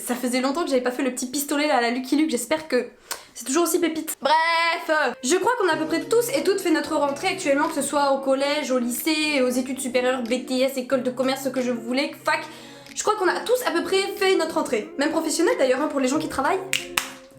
ça faisait longtemps que j'avais pas fait le petit pistolet là, à la Lucky Luke, j'espère que c'est toujours aussi pépite. Bref, je crois qu'on a à peu près tous et toutes fait notre rentrée actuellement, que ce soit au collège, au lycée, aux études supérieures, BTS, école de commerce, ce que je voulais, fac. Je crois qu'on a tous à peu près fait notre rentrée. Même professionnelle d'ailleurs, hein, pour les gens qui travaillent.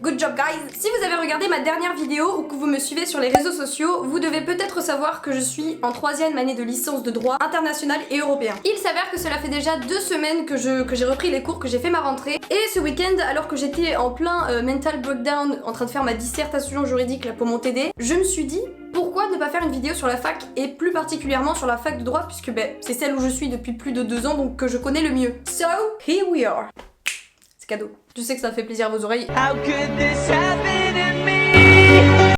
Good job guys! Si vous avez regardé ma dernière vidéo ou que vous me suivez sur les réseaux sociaux, vous devez peut-être savoir que je suis en 3e année de licence de droit international et européen. Il s'avère que cela fait déjà 2 semaines que j'ai repris les cours, que j'ai fait ma rentrée. Et ce week-end, alors que j'étais en plein mental breakdown, en train de faire ma dissertation juridique là, pour mon TD, je me suis dit pourquoi ne pas faire une vidéo sur la fac et plus particulièrement sur la fac de droit puisque c'est celle où je suis depuis plus de 2 ans donc que je connais le mieux. So, here we are. C'est cadeau. Je sais que ça fait plaisir à vos oreilles. How could this happen to me?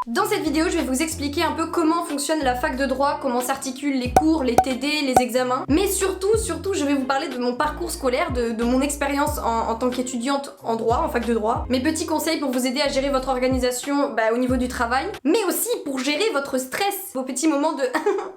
Dans cette vidéo, je vais vous expliquer un peu comment fonctionne la fac de droit, comment s'articulent les cours, les TD, les examens. Mais surtout, je vais vous parler de mon parcours scolaire, de mon expérience en tant qu'étudiante en droit, en fac de droit. Mes petits conseils pour vous aider à gérer votre organisation au niveau du travail, mais aussi pour gérer votre stress, vos petits moments de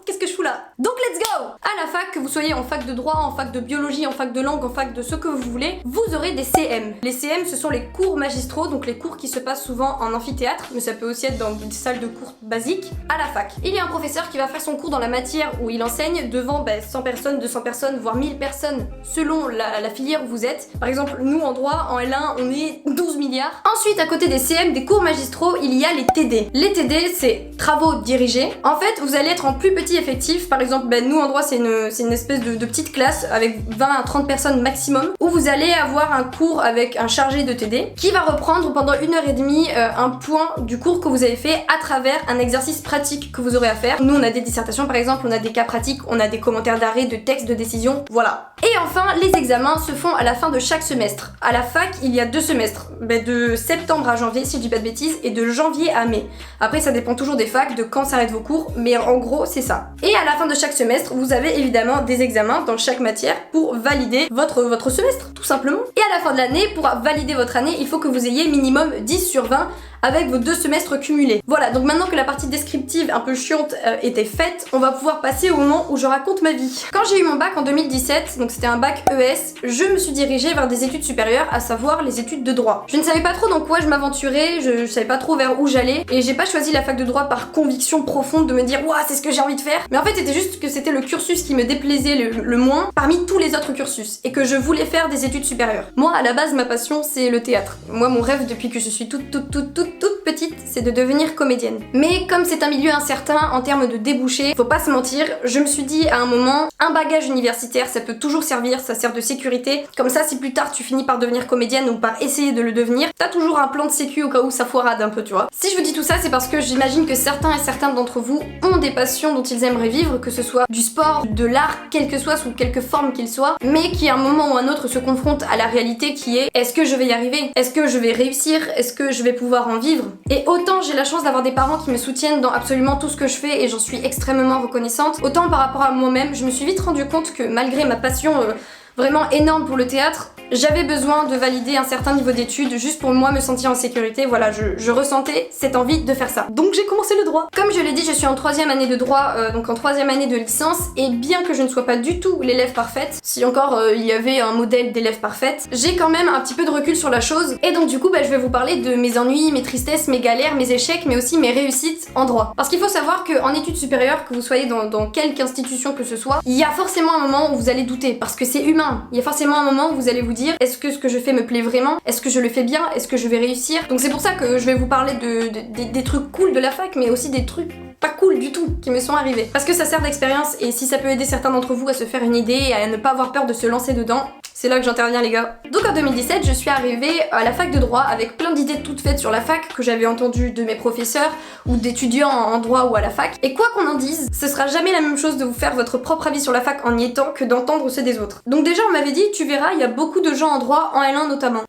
qu'est-ce que je fous là? Donc let's go! À la fac, que vous soyez en fac de droit, en fac de biologie, en fac de langue, en fac de ce que vous voulez, vous aurez des CM. Les CM, ce sont les cours magistraux, donc les cours qui se passent souvent en amphithéâtre, mais ça peut aussi être dans une salle de cours basique à la fac. Il y a un professeur qui va faire son cours dans la matière où il enseigne devant 100 personnes, 200 personnes, voire 1000 personnes selon la filière où vous êtes. Par exemple, nous en droit, en L1, on est 12 milliards. Ensuite, à côté des CM, des cours magistraux, il y a les TD. Les TD, c'est travaux dirigés. En fait, vous allez être en plus petit effectif. Par exemple, nous en droit, c'est une espèce de petite classe avec 20 à 30 personnes maximum où vous allez avoir un cours avec un chargé de TD qui va reprendre pendant 1h30 un point du cours que vous avez fait à travers un exercice pratique que vous aurez à faire. Nous on a des dissertations par exemple, on a des cas pratiques, on a des commentaires d'arrêt, de textes, de décision, voilà. Et enfin, les examens se font à la fin de chaque semestre. À la fac, il y a 2 semestres, de septembre à janvier si je dis pas de bêtises, et de janvier à mai. Après ça dépend toujours des facs, de quand s'arrêtent vos cours, mais en gros c'est ça. Et à la fin de chaque semestre, vous avez évidemment des examens dans chaque matière pour valider votre semestre, tout simplement. Et à la fin de l'année, pour valider votre année, il faut que vous ayez minimum 10 sur 20 avec vos 2 semestres cumulés. Voilà, donc maintenant que la partie descriptive un peu chiante était faite, on va pouvoir passer au moment où je raconte ma vie. Quand j'ai eu mon bac en 2017, donc c'était un bac ES, je me suis dirigée vers des études supérieures, à savoir les études de droit. Je ne savais pas trop dans quoi je m'aventurais, je savais pas trop vers où j'allais, et j'ai pas choisi la fac de droit par conviction profonde de me dire ouah c'est ce que j'ai envie de faire, mais en fait c'était juste que c'était le cursus qui me déplaisait le moins parmi tous les autres cursus, et que je voulais faire des études supérieures. Moi à la base ma passion c'est le théâtre. Moi mon rêve depuis que je suis toute petite, c'est de devenir comédienne. Mais comme c'est un milieu incertain en termes de débouchés, faut pas se mentir, je me suis dit à un moment, un bagage universitaire ça peut toujours servir, ça sert de sécurité. Comme ça, si plus tard tu finis par devenir comédienne ou par essayer de le devenir, t'as toujours un plan de sécu au cas où ça foirade un peu, tu vois. Si je vous dis tout ça, c'est parce que j'imagine que certains et certaines d'entre vous ont des passions dont ils aimeraient vivre, que ce soit du sport, de l'art, quel que soit, sous quelque forme qu'il soit, mais qui à un moment ou un autre se confrontent à la réalité qui est est-ce que je vais y arriver? Est-ce que je vais réussir? Est-ce que je vais pouvoir en vivre? Et autant j'ai la chance d'avoir des parents qui me soutiennent dans absolument tout ce que je fais et j'en suis extrêmement reconnaissante, autant par rapport à moi-même, je me suis vite rendu compte que malgré ma passion vraiment énorme pour le théâtre, j'avais besoin de valider un certain niveau d'études juste pour moi me sentir en sécurité. Voilà, je ressentais cette envie de faire ça. Donc j'ai commencé le droit. Comme je l'ai dit, je suis en 3e année de droit, donc en 3e année de licence, et bien que je ne sois pas du tout l'élève parfaite, si encore il y avait un modèle d'élève parfaite, j'ai quand même un petit peu de recul sur la chose, et donc du coup je vais vous parler de mes ennuis, mes tristesses, mes galères, mes échecs, mais aussi mes réussites en droit. Parce qu'il faut savoir qu'en études supérieures, que vous soyez dans quelque institution que ce soit, il y a forcément un moment où vous allez douter, parce que c'est humain. Il y a forcément un moment où vous allez vous dire est-ce que ce que je fais me plaît vraiment? Est-ce que je le fais bien? Est-ce que je vais réussir? Donc c'est pour ça que je vais vous parler des trucs cool de la fac, mais aussi des trucs pas cool du tout qui me sont arrivés. Parce que ça sert d'expérience et si ça peut aider certains d'entre vous à se faire une idée et à ne pas avoir peur de se lancer dedans, c'est là que j'interviens les gars. Donc en 2017, je suis arrivée à la fac de droit avec plein d'idées toutes faites sur la fac que j'avais entendues de mes professeurs ou d'étudiants en droit ou à la fac. Et quoi qu'on en dise, ce sera jamais la même chose de vous faire votre propre avis sur la fac en y étant que d'entendre ceux des autres. Donc déjà on m'avait dit, tu verras, il y a beaucoup de gens en droit, en L1 notamment.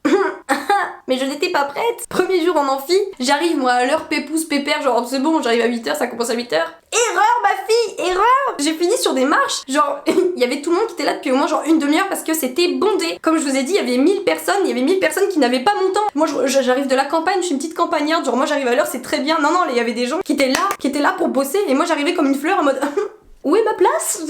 Mais je n'étais pas prête. Premier jour en amphi, j'arrive moi à l'heure pépouze pépère, genre c'est bon, j'arrive à 8h, ça commence à 8h. Erreur ma fille, erreur. J'ai fini sur des marches, genre il y avait tout le monde qui était là depuis au moins genre une demi-heure parce que c'était bondé. Comme je vous ai dit, il y avait 1000 personnes qui n'avaient pas mon temps. Moi j'arrive de la campagne, je suis une petite campagnarde, genre moi j'arrive à l'heure, c'est très bien. Non, il y avait des gens qui étaient là pour bosser et moi j'arrivais comme une fleur en mode Où est ma place?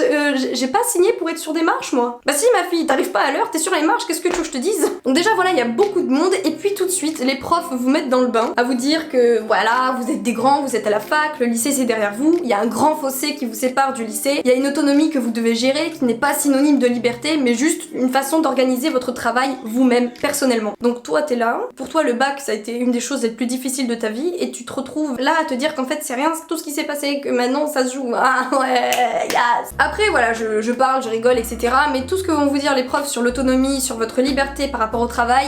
J'ai pas signé pour être sur des marches, moi. Bah si, ma fille, t'arrives pas à l'heure, t'es sur les marches, qu'est-ce que tu veux que je te dise? Donc déjà, voilà, il y a beaucoup de monde, et puis tout de suite, les profs vous mettent dans le bain, à vous dire que, voilà, vous êtes des grands, vous êtes à la fac, le lycée c'est derrière vous, il y a un grand fossé qui vous sépare du lycée, il y a une autonomie que vous devez gérer, qui n'est pas synonyme de liberté, mais juste une façon d'organiser votre travail vous-même, personnellement. Donc toi, t'es là, pour toi, le bac, ça a été une des choses les plus difficiles de ta vie, et tu te retrouves là à te dire qu'en fait, c'est rien, c'est tout ce qui s'est passé, que maintenant, ça se joue. Ah ouais, yes. Après, voilà, je parle, je rigole, etc. Mais tout ce que vont vous dire les profs sur l'autonomie, sur votre liberté par rapport au travail,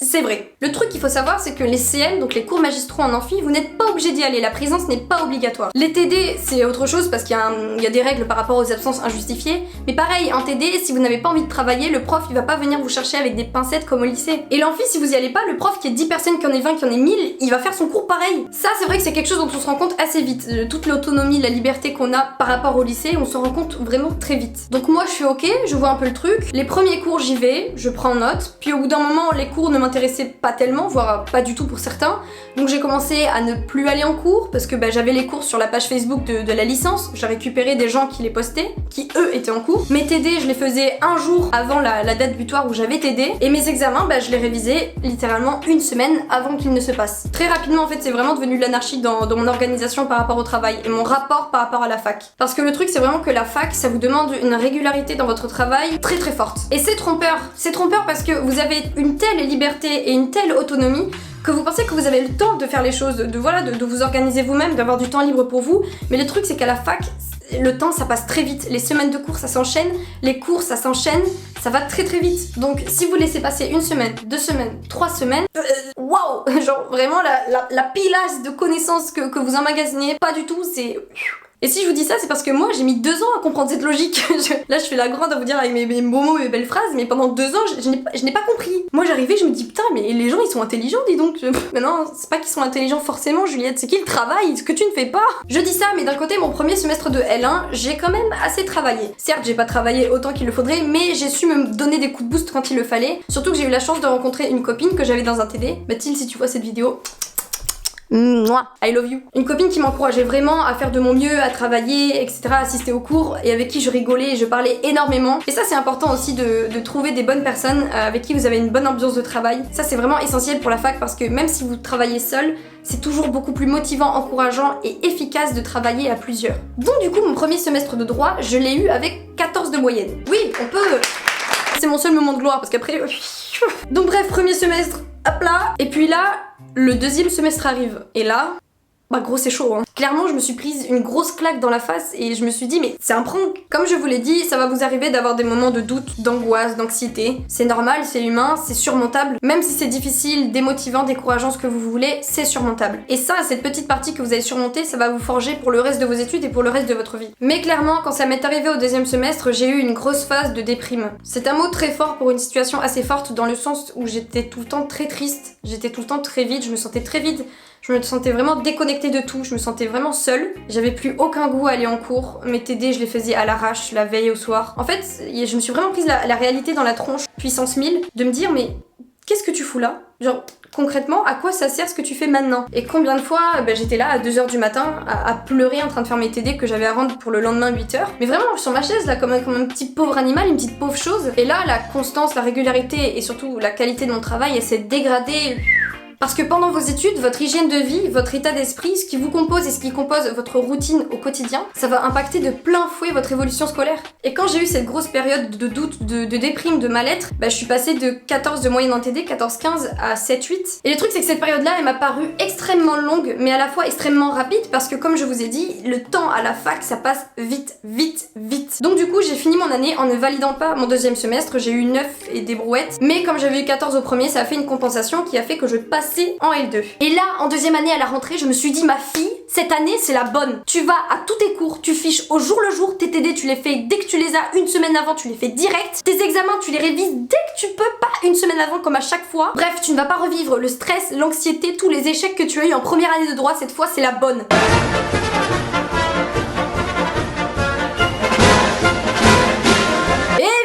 c'est vrai. Le truc qu'il faut savoir, c'est que les CM, donc les cours magistraux en amphi, vous n'êtes pas obligé d'y aller, la présence n'est pas obligatoire. Les TD, c'est autre chose parce qu'il y a des règles par rapport aux absences injustifiées, mais pareil, en TD, si vous n'avez pas envie de travailler, le prof il va pas venir vous chercher avec des pincettes comme au lycée. Et l'amphi, si vous y allez pas, le prof qui est 10 personnes, qui en ait 20, qui en ait 1000, il va faire son cours pareil. Ça, c'est vrai que c'est quelque chose dont on se rend compte assez vite. Toute l'autonomie, la liberté qu'on a par rapport au lycée, on s'en rend compte vraiment très vite. Donc moi, je suis ok, je vois un peu le truc. Les premiers cours, j'y vais, je prends note, puis au bout d'un moment, les cours ne m'intéressaient pas tellement, voire pas du tout pour certains. Donc j'ai commencé à ne plus aller en cours parce que j'avais les cours sur la page Facebook de la licence. J'ai récupéré des gens qui les postaient, qui eux étaient en cours. Mes TD, je les faisais un jour avant la date butoir où j'avais TD. Et mes examens, je les révisais littéralement une semaine avant qu'ils ne se passent. Très rapidement, en fait, c'est vraiment devenu de l'anarchie dans mon organisation par rapport au travail et mon rapport par rapport à la fac. Parce que le truc, c'est vraiment que la fac, ça vous demande une régularité dans votre travail très très forte. Et c'est trompeur. C'est trompeur parce que vous avez une telle liberté et une telle autonomie que vous pensez que vous avez le temps de faire les choses, de vous organiser vous-même, d'avoir du temps libre pour vous. Mais le truc, c'est qu'à la fac, le temps ça passe très vite. Les semaines de cours ça s'enchaîne, les cours ça s'enchaîne, ça va très très vite. Donc si vous laissez passer une semaine, 2 semaines, 3 semaines, waouh, genre vraiment la pilasse de connaissances que vous emmagasinez, pas du tout, c'est... Et si je vous dis ça, c'est parce que moi j'ai mis 2 ans à comprendre cette logique. Là je fais la grande à vous dire avec mes beaux mots et mes belles phrases, mais pendant 2 ans je n'ai pas compris. Moi j'arrivais, je me dis putain mais les gens ils sont intelligents dis donc. Mais non, c'est pas qu'ils sont intelligents forcément Juliette, c'est qu'ils travaillent, ce que tu ne fais pas. Je dis ça, mais d'un côté mon premier semestre de L1, j'ai quand même assez travaillé. Certes j'ai pas travaillé autant qu'il le faudrait, mais j'ai su me donner des coups de boost quand il le fallait. Surtout que j'ai eu la chance de rencontrer une copine que j'avais dans un TD. Mathilde, si tu vois cette vidéo... I love you. Une copine qui m'encourageait vraiment à faire de mon mieux, à travailler, etc., à assister aux cours et avec qui je rigolais et je parlais énormément. Et ça c'est important aussi de trouver des bonnes personnes avec qui vous avez une bonne ambiance de travail. Ça c'est vraiment essentiel pour la fac parce que même si vous travaillez seul, c'est toujours beaucoup plus motivant, encourageant et efficace de travailler à plusieurs. Donc du coup mon premier semestre de droit, je l'ai eu avec 14 de moyenne. Oui, on peut... C'est mon seul moment de gloire parce qu'après... Donc bref, premier semestre, hop là. Et puis là, le deuxième semestre arrive. Et là, gros c'est chaud hein. Clairement je me suis prise une grosse claque dans la face et je me suis dit mais c'est un prank. Comme je vous l'ai dit, ça va vous arriver d'avoir des moments de doute, d'angoisse, d'anxiété. C'est normal, c'est humain, c'est surmontable. Même si c'est difficile, démotivant, décourageant, ce que vous voulez, c'est surmontable. Et ça, cette petite partie que vous avez surmontée, ça va vous forger pour le reste de vos études et pour le reste de votre vie. Mais clairement, quand ça m'est arrivé au deuxième semestre, j'ai eu une grosse phase de déprime. C'est un mot très fort pour une situation assez forte dans le sens où j'étais tout le temps très triste, j'étais tout le temps très vide, je me sentais très vide. Je me sentais vraiment déconnectée de tout, je me sentais vraiment seule. J'avais plus aucun goût à aller en cours. Mes TD, je les faisais à l'arrache, la veille au soir. En fait, je me suis vraiment prise la réalité dans la tronche, puissance 1000, de me dire mais qu'est-ce que tu fous là? Genre, concrètement, à quoi ça sert ce que tu fais maintenant? Et combien de fois j'étais là à 2h du matin à pleurer en train de faire mes TD que j'avais à rendre pour le lendemain 8h. Mais vraiment, sur ma chaise là, comme un petit pauvre animal, une petite pauvre chose. Et là, la constance, la régularité et surtout la qualité de mon travail, elle s'est dégradée. Parce que pendant vos études, votre hygiène de vie, votre état d'esprit, ce qui vous compose et ce qui compose votre routine au quotidien, ça va impacter de plein fouet votre évolution scolaire. Et quand j'ai eu cette grosse période de doute, de déprime, de mal-être, je suis passée de 14 de moyenne en TD, 14-15 à 7-8. Et le truc c'est que cette période-là, elle m'a paru extrêmement longue, mais à la fois extrêmement rapide, parce que comme je vous ai dit, le temps à la fac, ça passe vite, vite, vite. Donc du coup, j'ai fini mon année en ne validant pas mon deuxième semestre, j'ai eu 9 et des brouettes, mais comme j'avais eu 14 au premier, ça a fait une compensation qui a fait que je passe en L2. Et là, en deuxième année à la rentrée, je me suis dit ma fille, cette année c'est la bonne. Tu vas à tous tes cours, tu fiches au jour le jour, tes TD tu les fais dès que tu les as, une semaine avant tu les fais direct. Tes examens tu les révises dès que tu peux, pas une semaine avant comme à chaque fois. Bref, tu ne vas pas revivre le stress, l'anxiété, tous les échecs que tu as eu en première année de droit, cette fois c'est la bonne.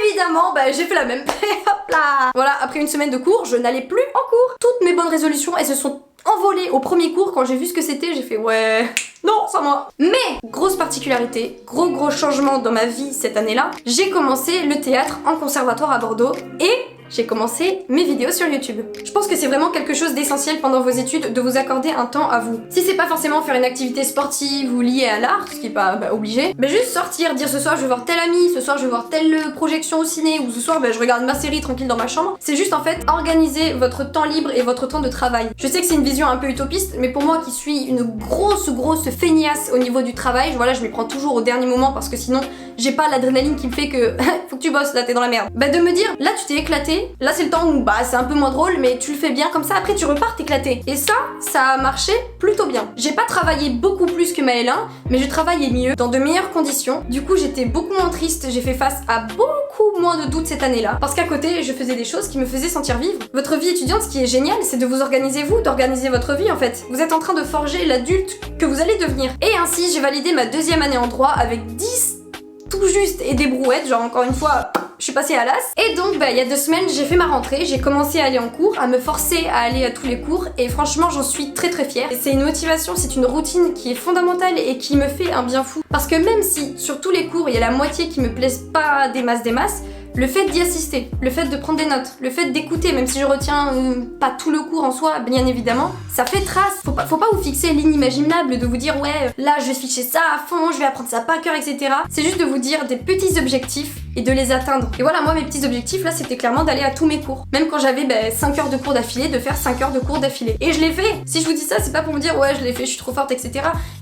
Évidemment, j'ai fait la même. Hop là. Voilà, après une semaine de cours, je n'allais plus en cours. Toutes mes bonnes résolutions, elles se sont envolée au premier cours. Quand j'ai vu ce que c'était, j'ai fait ouais, non, sans moi. Mais, grosse particularité, gros changement dans ma vie cette année-là, j'ai commencé le théâtre en conservatoire à Bordeaux et j'ai commencé mes vidéos sur YouTube. Je pense que c'est vraiment quelque chose d'essentiel pendant vos études de vous accorder un temps à vous. Si c'est pas forcément faire une activité sportive ou liée à l'art, ce qui est pas obligé, mais juste sortir, dire ce soir je vais voir tel ami, ce soir je vais voir telle projection au ciné, ou ce soir je regarde ma série tranquille dans ma chambre. C'est juste en fait organiser votre temps libre et votre temps de travail. Je sais que c'est une vision un peu utopiste, mais pour moi qui suis une grosse feignasse au niveau du travail, voilà, je m'y prends toujours au dernier moment parce que sinon j'ai pas l'adrénaline qui me fait que faut que tu bosses, là t'es dans la merde. Bah de me dire, là tu t'es éclaté, là c'est le temps où c'est un peu moins drôle mais tu le fais bien comme ça, après tu repars t'éclater. Et ça a marché plutôt bien. J'ai pas travaillé beaucoup plus que ma L1, mais je travaillais mieux, dans de meilleures conditions. Du coup j'étais beaucoup moins triste, j'ai fait face à beaucoup moins de doutes cette année-là. Parce qu'à côté, je faisais des choses qui me faisaient sentir vivre. Votre vie étudiante, ce qui est génial, c'est de vous organiser vous, d'organiser votre vie en fait. Vous êtes en train de forger l'adulte que vous allez devenir. Et ainsi, j'ai validé ma 2e année en droit avec 10 tout juste et des brouettes, genre encore une fois, je suis passée à l'as. Et donc il y a 2 semaines, j'ai fait ma rentrée, j'ai commencé à aller en cours, à me forcer à aller à tous les cours et franchement j'en suis très fière. C'est une motivation, c'est une routine qui est fondamentale et qui me fait un bien fou. Parce que même si sur tous les cours il y a la moitié qui me plaisent pas des masses, le fait d'y assister, le fait de prendre des notes, le fait d'écouter, même si je retiens pas tout le cours en soi, bien évidemment, ça fait trace. Faut pas vous fixer l'inimaginable de vous dire ouais, là je vais ficher ça à fond, je vais apprendre ça par cœur, etc. C'est juste de vous dire des petits objectifs et de les atteindre. Et voilà, moi mes petits objectifs là, c'était clairement d'aller à tous mes cours. Même quand j'avais 5 heures de cours d'affilée, de faire 5 heures de cours d'affilée. Et je l'ai fait. Si je vous dis ça, c'est pas pour me dire ouais, je l'ai fait, je suis trop forte, etc.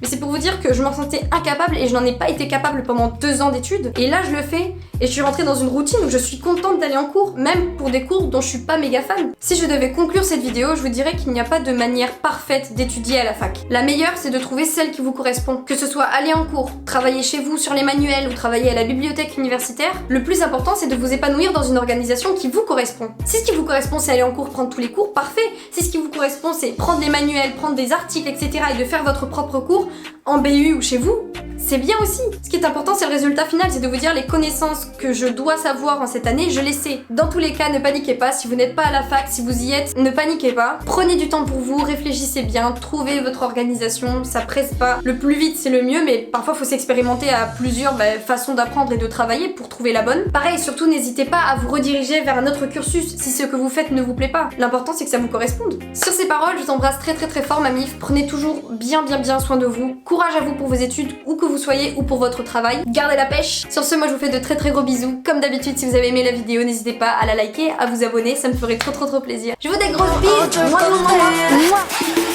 Mais c'est pour vous dire que je m'en sentais incapable et je n'en ai pas été capable pendant 2 ans d'études. Et là, je le fais et je suis rentrée dans une routine où je suis contente d'aller en cours, même pour des cours dont je suis pas méga fan. Si je devais conclure cette vidéo, je vous dirais qu'il n'y a pas de manière parfaite d'étudier à la fac. La meilleure, c'est de trouver celle qui vous correspond. Que ce soit aller en cours, travailler chez vous sur les manuels ou travailler à la bibliothèque universitaire, le plus important, c'est de vous épanouir dans une organisation qui vous correspond. Si ce qui vous correspond, c'est aller en cours, prendre tous les cours, parfait. Si ce qui vous correspond, c'est prendre des manuels, prendre des articles, etc. et de faire votre propre cours en BU ou chez vous, c'est bien aussi. Ce qui est important, c'est le résultat final, c'est de vous dire les connaissances que je dois savoir en cette année, je les sais. Dans tous les cas, ne paniquez pas, si vous n'êtes pas à la fac, si vous y êtes, ne paniquez pas. Prenez du temps pour vous, réfléchissez bien, trouvez votre organisation, ça presse pas. Le plus vite, c'est le mieux, mais parfois, faut s'expérimenter à plusieurs façons d'apprendre et de travailler pour trouver la bonne. Pareil, surtout, n'hésitez pas à vous rediriger vers un autre cursus si ce que vous faites ne vous plaît pas. L'important, c'est que ça vous corresponde. Sur ces paroles, je vous embrasse très fort, ma mif. Prenez toujours bien soin de vous. Courage à vous pour vos études, où que vous soyez ou pour votre travail. Gardez la pêche. Sur ce, moi je vous fais de très gros bisous. Comme d'habitude, si vous avez aimé la vidéo, n'hésitez pas à la liker, à vous abonner, ça me ferait trop plaisir. Je vous fais des grosses bises. Mouah.